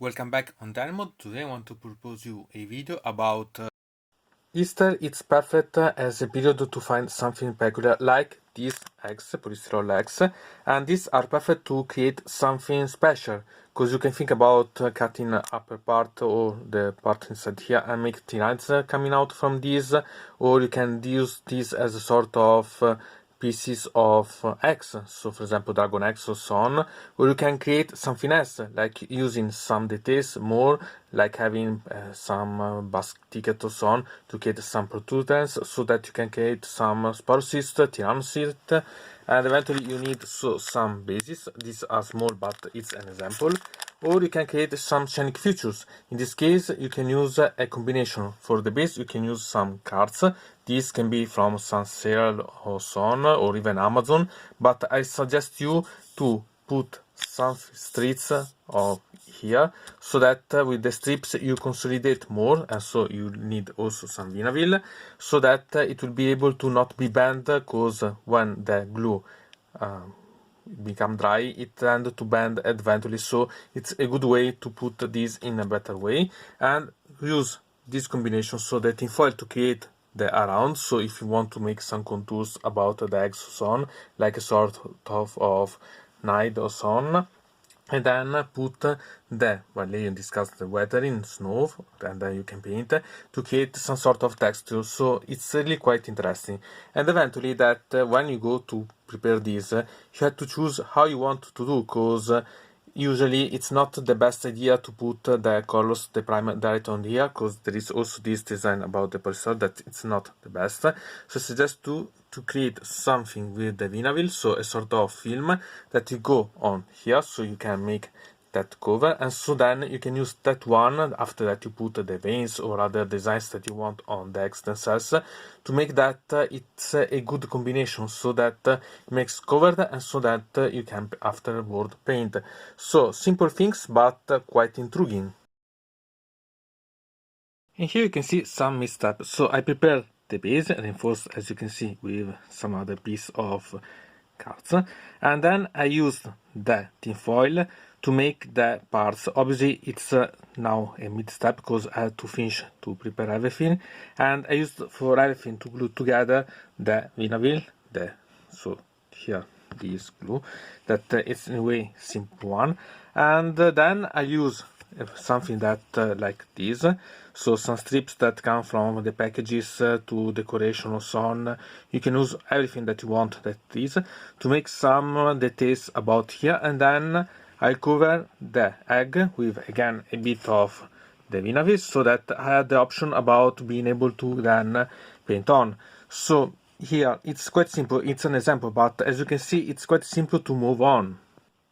Welcome back on deynonmod. Today I want to propose you a video about Easter. It's perfect as a period to find something peculiar like these eggs, polystyrene eggs, and these are perfect to create something special because you can think about cutting the upper part or the part inside here and make tines coming out from these, or you can use this as a sort of pieces of eggs, so for example dragon eggs or so on, or you can create something else like using some details more, like having some basket ticket or so on to create some protrusions so that you can create some sporocyst, tyrannocyst, and eventually you need some bases. These are small but it's an example. Or you can create some Scenic features. In this case, you can use a combination. For the base, you can use some cards. These can be from some sale or so on, or even Amazon. But I suggest you to put some strips of here, so that with the strips you consolidate more, and so you need also some vinyl, so that it will be able to not be bent, because when the glue become dry, it tends to bend eventually, so it's a good way to put this in a better way and use this combination so that in foil to create the around. So if you want to make some contours about the eggs so on, like a sort of knife or so on, and then put the, well, in this case the weathering snow, and then you can paint to create some sort of texture. So it's really quite interesting. And eventually that when you go to prepare this, you have to choose how you want to do, because usually it's not the best idea to put the colors, the primer direct on here, because there is also this design about the polystyrene that it's not the best. So I suggest to create something with the vinyl, so a sort of film that you go on here, so you can make that cover, and so then you can use that one after that you put the veins or other designs that you want on the eggs themselves to make that it's a good combination, so that it makes covered, and so that you can afterward paint. So simple things but quite intriguing. And here you can see some missteps. So I prepared the base reinforced, as you can see, with some other piece of cards, and then I used the tin foil to make the parts. Obviously it's now a mid step because I had to finish to prepare everything, and I used for everything to glue together the vinyl, so here this glue that it's in a way simple one, and then I use something that like this, so some strips that come from the packages to decoration or so on. You can use everything that you want that is to make some details about here, and then I cover the egg with again a bit of the vinyl, so that I had the option about being able to then paint on. So here it's quite simple, it's an example, but as you can see it's quite simple to move on.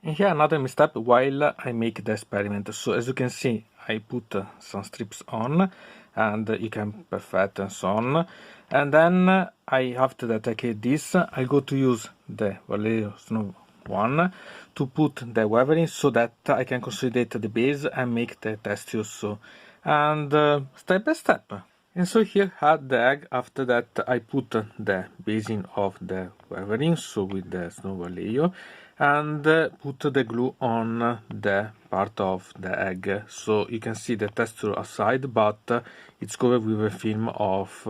And here another misstep while I make the experiment. So as you can see, I put some strips on, and you can perfect and so on. And then after that I create this, I go to use the Valerio Snow one to put the weathering, so that I can consolidate the base and make the texture. So, and step by step. And so here had the egg. After that I put the basing of the weathering, so with the snow layer, and put the glue on the part of the egg. So you can see the texture aside, but it's covered with a film of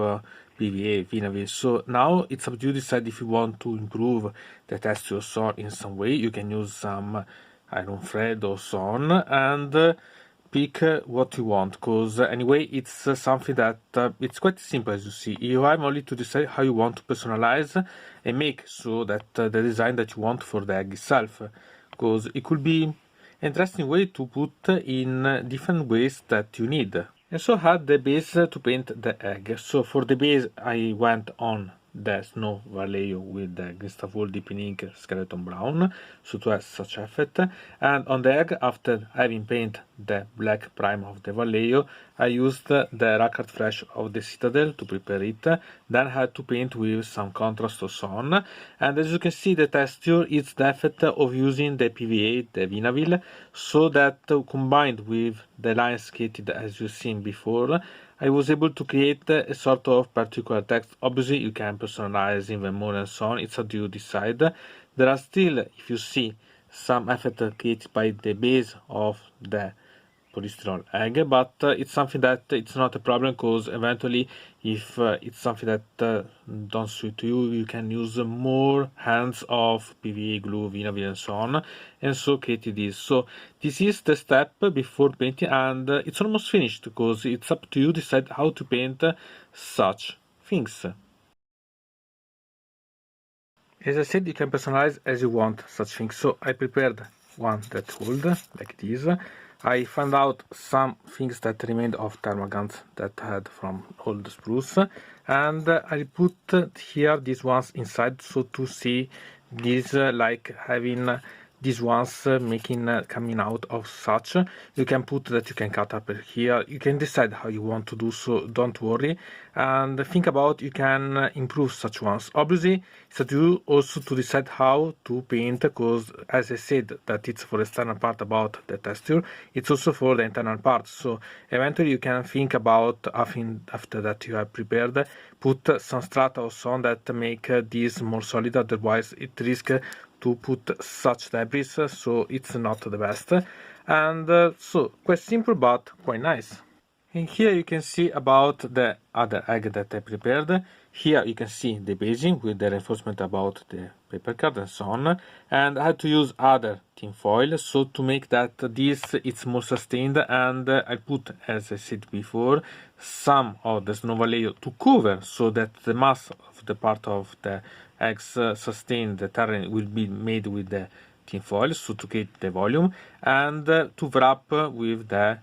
PVA vinyl. So now it's up to you to decide if you want to improve the texture so in some way. You can use some iron thread or so on, and pick what you want, because anyway it's something that it's quite simple. As you see, you have only to decide how you want to personalize and make so that the design that you want for the egg itself, because it could be an interesting way to put in different ways that you need. And so I had the base to paint the egg. So for the base I went on the snow vallejo with the Gestaffol Deep in Ink skeleton brown, so to have such effect. And on the egg, after having painted the black prime of the vallejo, I used the Rackard Fresh of the Citadel to prepare it. Then I had to paint with some contrast or so on. And as you can see, the texture is the effect of using the PVA, the vinyl, so that combined with the lines created as you've seen before, I was able to create a sort of particular text. Obviously you can personalize even more and so on, it's how you decide. There are still, if you see, some effect created by the base of the polystyrene egg, but it's something that it's not a problem, because eventually if it's something that don't suit you, you can use more hands of PVA glue, vinyl, and so on, and so create this. So this is the step before painting, and it's almost finished, because it's up to you to decide how to paint such things. As I said, you can personalize as you want such things. So I prepared one that hold like this. I found out some things that remained of thermal guns that I had from old spruce, and I put here these ones inside, so to see this like having these ones coming out of such. You can put that, you can cut up here, you can decide how you want to do, so don't worry, and think about you can improve such ones. Obviously it's up to you also to decide how to paint, because as I said that it's for the external part about the texture, it's also for the internal part. So eventually you can think about after that you have prepared, put some strata or so on that make this more solid, otherwise it risks to put such debris, so it's not the best. And so quite simple but quite nice. And here you can see about the other egg that I prepared. Here you can see the basing with the reinforcement about the paper card and so on. And I had to use other tin foil, so to make that this it's more sustained, and I put, as I said before, some of the snow layer to cover, so that the mass of the part of the eggs sustained the terrain will be made with the tin foil, so to create the volume, and to wrap with the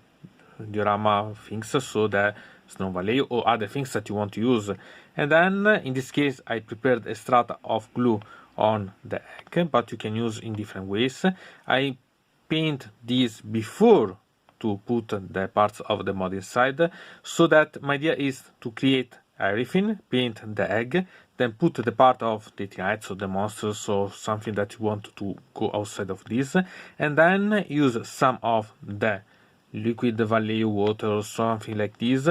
Diorama things, so the snow valley or other things that you want to use. And then in this case I prepared a strata of glue on the egg, but you can use in different ways. I paint this before to put the parts of the mod inside, so that my idea is to create everything, paint the egg, then put the part of the tonight, so the monsters or something that you want to go outside of this, and then use some of the liquid value water or something like this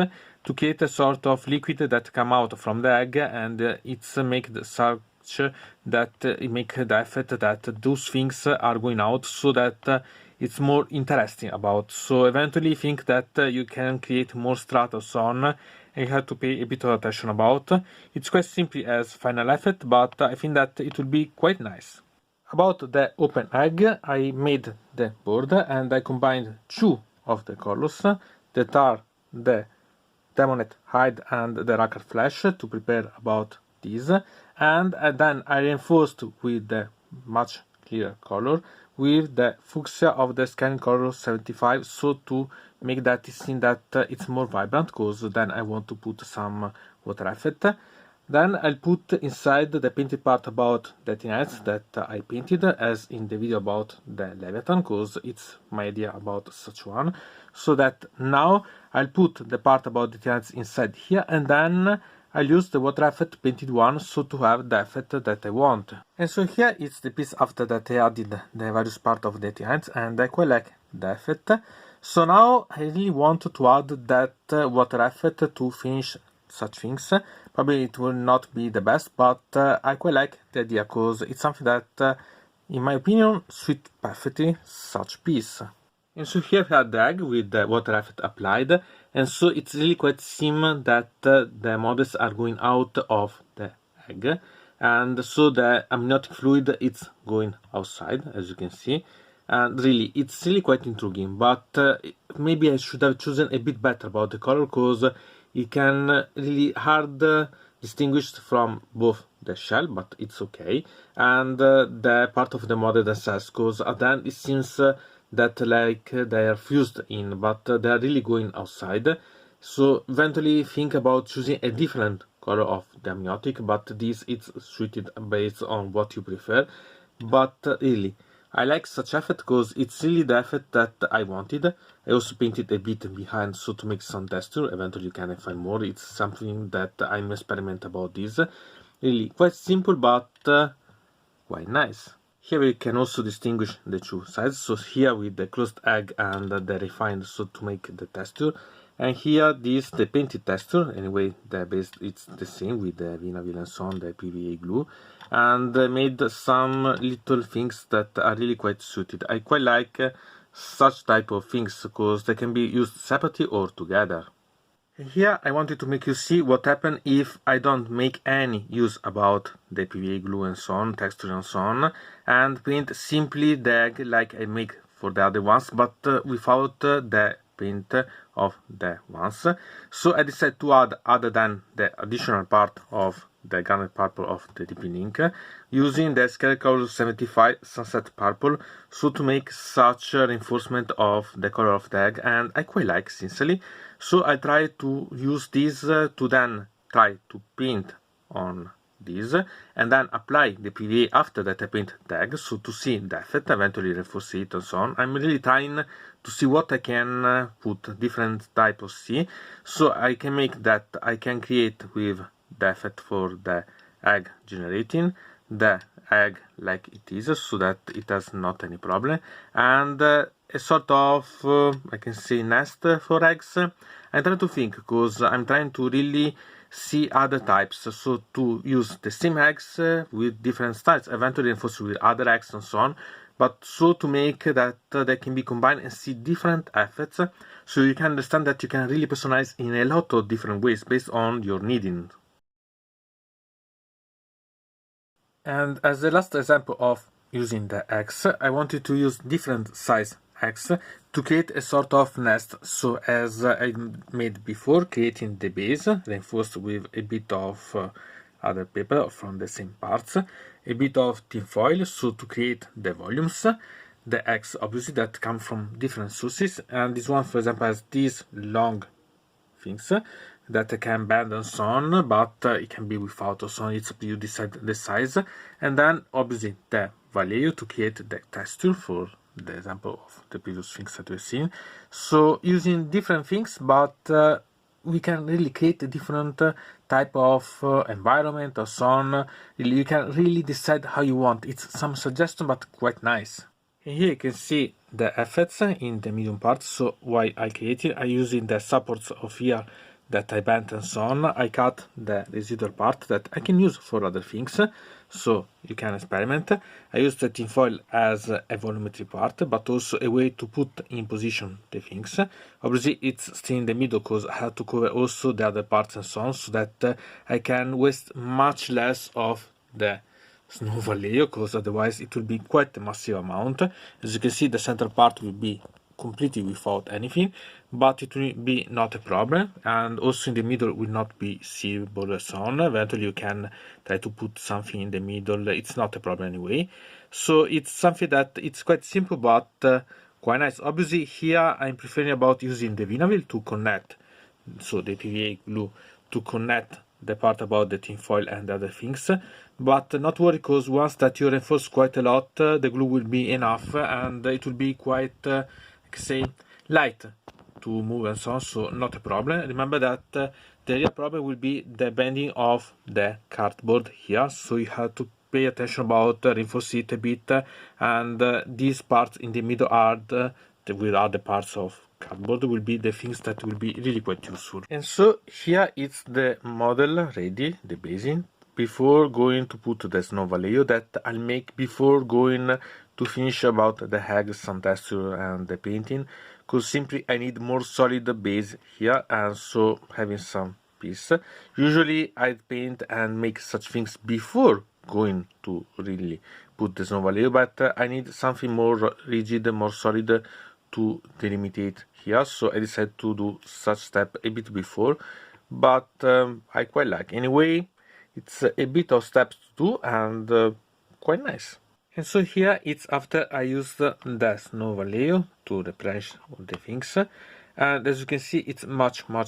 to create a sort of liquid that come out from the egg, and it's make such that it make the effect that those things are going out, so that it's more interesting about. So eventually think that you can create more strata so on, and you have to pay a bit of attention about. It's quite simple as final effect, but I think that it will be quite nice. About the open egg, I made the board and I combined two of the colors that are the deynonmod hide and the racket flash to prepare about this, and then I reinforced with the much clearer color with the fuchsia of the Scenic color 75, so to make that seem that it's more vibrant, because then I want to put some water effect. Then I'll put inside the painted part about the tonights that I painted, as in the video about the Leviathan, because it's my idea about such one. So that now I'll put the part about the tonights inside here, and then I'll use the water effect painted one, so to have the effect that I want. And so here is the piece after that I added the various part of the tonights, and I quite like the effect. So now I really want to add that water effect to finish such things. Probably it will not be the best, but I quite like the idea, because it's something that in my opinion suits perfectly such piece. And so here we have the egg with the water effect applied, and so it's really quite seem that the models are going out of the egg, and so the amniotic fluid is going outside, as you can see. And really it's really quite intriguing, but maybe I should have chosen a bit better about the color, because you can really hard distinguish from both the shell, but it's okay, and the part of the model themselves, because at the end it seems that like they are fused in, but they are really going outside. So eventually think about choosing a different color of the amniotic, but this is suited based on what you prefer. But really I like such effect, because it's really the effect that I wanted. I also painted a bit behind, so to make some texture. Eventually you can find more. It's something that I'm experiment about this. Really quite simple, but quite nice. Here we can also distinguish the two sides. So here with the closed egg and the refined, so to make the texture. And here this the painted texture. Anyway, the base it's the same with the vinyl and so on, the PVA glue, and made some little things that are really quite suited. I quite like such type of things because they can be used separately or together. Here I wanted to make you see what happens if I don't make any use about the PVA glue and so on, texture and so on, and paint simply the egg like I make for the other ones, but without the paint of the ones. So I decided to add, other than the additional part of the garnet purple of the deep ink, using the scale color 75 sunset purple, so to make such a reinforcement of the color of the egg, and I quite like, sincerely. So I try to use this to then try to paint on this and then apply the PVA after that I paint the egg, so to see the effect, eventually reinforce it and so on. I'm really trying to see what I can put different type of C, so I can make that I can create with the effect for the egg generating the egg like it is, so that it has not any problem, and a sort of I can say nest for eggs. I'm trying to think because I'm trying to really see other types, so to use the same eggs with different styles, eventually reinforce with other eggs and so on, but so to make that they can be combined and see different effects, so you can understand that you can really personalize in a lot of different ways based on your needing. And as the last example of using the eggs, I wanted to use different size eggs to create a sort of nest, so as I made before, creating the base reinforced with a bit of other paper from the same parts, a bit of tin foil, so to create the volumes, the eggs obviously that come from different sources, and this one for example has these long things that I can bend and so on, but it can be without or so on, it's up to you decide the size. And then obviously the value to create the texture for the example of the previous things that we've seen. So using different things, but we can really create a different type of environment or so on. You can really decide how you want. It's some suggestion, but quite nice. And here you can see the effects in the medium part. So why I created, I using the supports of here that I bent and so on. I cut the residual part that I can use for other things, so you can experiment. I use the tinfoil as a volumetry part, but also a way to put in position the things. Obviously it's still in the middle because I have to cover also the other parts and so on, so that I can waste much less of the snow layer, because otherwise it will be quite a massive amount. As you can see, the center part will be completely without anything, but it will be not a problem, and also in the middle will not be seeable and so on. Eventually you can try to put something in the middle, it's not a problem anyway. So it's something that it's quite simple, but quite nice. Obviously here I'm preferring about using the Vinaville to connect, so the PVA glue to connect the part about the tinfoil and other things, but not worry, because once that you reinforce quite a lot, the glue will be enough and it will be quite say light to move and so on, so not a problem. Remember that the real problem will be the bending of the cardboard here, so you have to pay attention about reinforce it a bit, and these parts in the middle are with other parts of cardboard will be the things that will be really quite useful. And so here is the model ready, the basing, before going to put the snow vallejo that I'll make before going to finish about the eggs, some texture and the painting, because simply I need more solid base here, and so having some piece. Usually I paint and make such things before going to really put the snow vallejo, but I need something more rigid, more solid to delimitate here, so I decided to do such step a bit before, but I quite like. Anyway, it's a bit of steps to do and quite nice. And so here it's after I used the snow vallejo to replenish all the things, and as you can see it's much more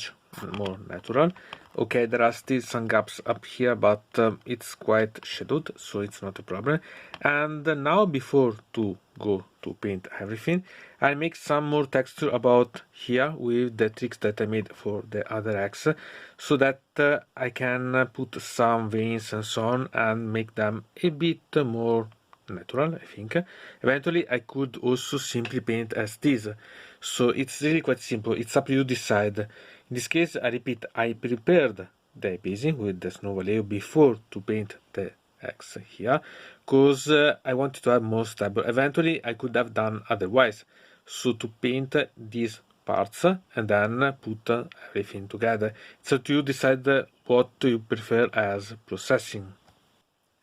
natural. Okay, there are still some gaps up here, but it's quite shadowed, so it's not a problem. And now before to go to paint everything, I make some more texture about here with the tricks that I made for the other eggs, so that I can put some veins and so on and make them a bit more natural, I think. Eventually I could also simply paint as this, so it's really quite simple, it's up to you decide. In this case, I repeat, I prepared the basing with the snow vallejo before to paint the eggs here, because I wanted to have more stable. Eventually I could have done otherwise, so to paint these parts and then put everything together. So you decide what you prefer as processing.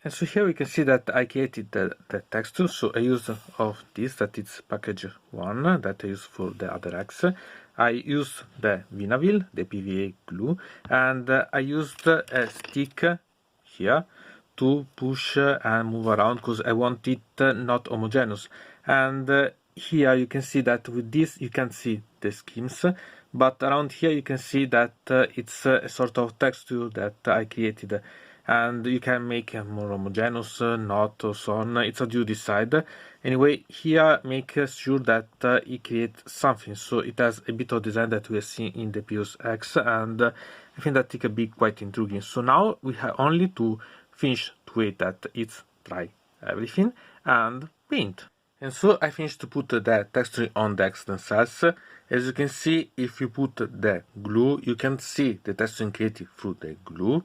And so here we can see that I created the texture. So I used of this, that is package 1, that I use for the other X. I used the Vinavil, the PVA glue, and I used a stick here to push and move around because I want it not homogeneous. And here you can see that with this you can see the schemes, but around here you can see that it's a sort of texture that I created, and you can make more homogeneous, not, or so on. It's what you decide. Anyway, here make sure that it creates something, so it has a bit of design that we have seen in the previous X, and I think that it can be quite intriguing. So now we have only to finish to wait that it's dry everything and paint. And so I finished to put the texture on the X themselves. As you can see, if you put the glue, you can see the texture created through the glue.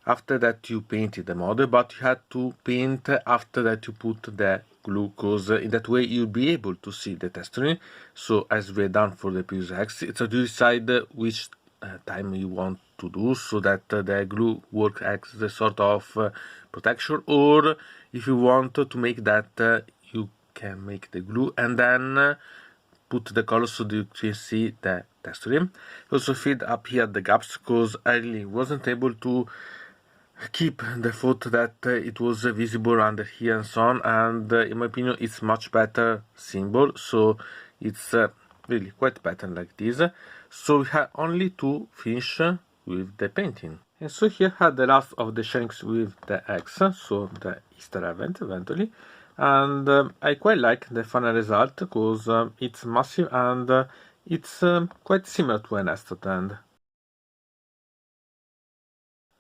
After that you painted the model, but you had to paint after that you put the glue, because in that way you'll be able to see the texturing. So as we done for the previous X, it's a you decide which time you want to do, so that the glue works as a sort of protection, or if you want to make that you can make the glue and then put the color so that you can see the texturing. Also filled up here the gaps, because I really wasn't able to keep the photo that it was visible under here and so on, and in my opinion it's much better symbol, so it's really quite pattern like this. So we have only to finish with the painting. And so here I had the last of the Scenics with the X, so the Easter event eventually, and I quite like the final result because it's massive and it's quite similar to an Astor end.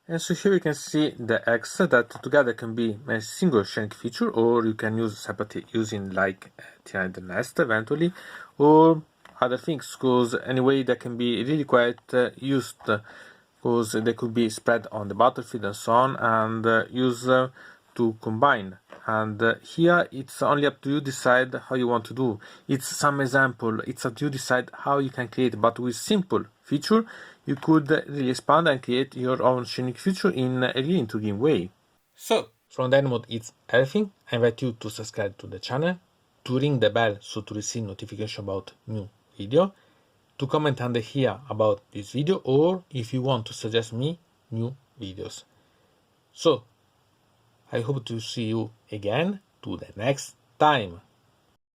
And so here you can see the X that together can be a single Scenic feature, or you can use separately using like the nest eventually, or other things, because anyway they can be really quite used, because they could be spread on the battlefield and so on, and used to combine. And here it's only up to you decide how you want to do. It's some example, it's up to you decide how you can create, but with simple feature you could really expand and create your own Scenic feature in a really intriguing way. So from deynonmod it's everything. I invite you to subscribe to the channel, to ring the bell so to receive notification about new video, to comment under here about this video, or if you want to suggest me new videos. So I hope to see you again to the next time.